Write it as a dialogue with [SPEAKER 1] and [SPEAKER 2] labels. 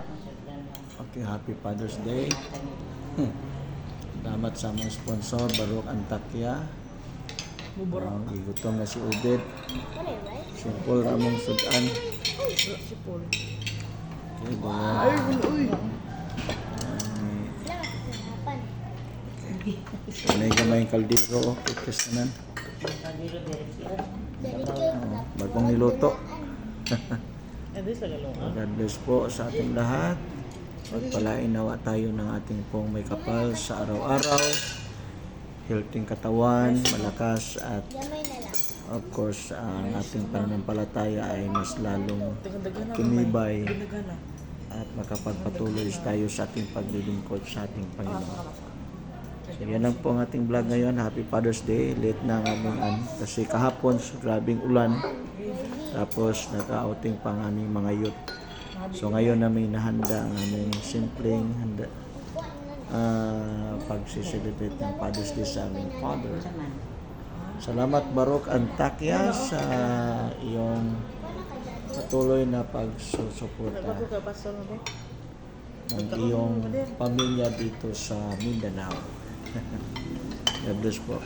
[SPEAKER 1] Okay, happy Father's Day. Salamat sa mga sponsor, Barok Antakya. Igutom na si Ubed. Simple ramong sudan. Okay, may gamay kaldero. Kikis naman. Bagong niluto. God bless po sa ating lahat. Pagpalain nawa tayo ng ating pong may kapal sa araw-araw. Healthy katawan, malakas at of course ang ating pananampalataya ay mas lalong tumibay at makapagpatuloy tayo sa ating paglilingkod sa ating Panginoon. So yan lang po ang ating vlog ngayon. Happy Father's Day. Late na ang aming kasi kahapon grabing ulan. Tapos naka-outing pa ang aming mga youth. So ngayon namin nahanda ang aming simpleng handa pag-celebrate ng Father's Day sa aming Father. Salamat Barok Antakya sa iyong patuloy na pagsusuporta ng iyong pamilya dito sa Mindanao. God bless po.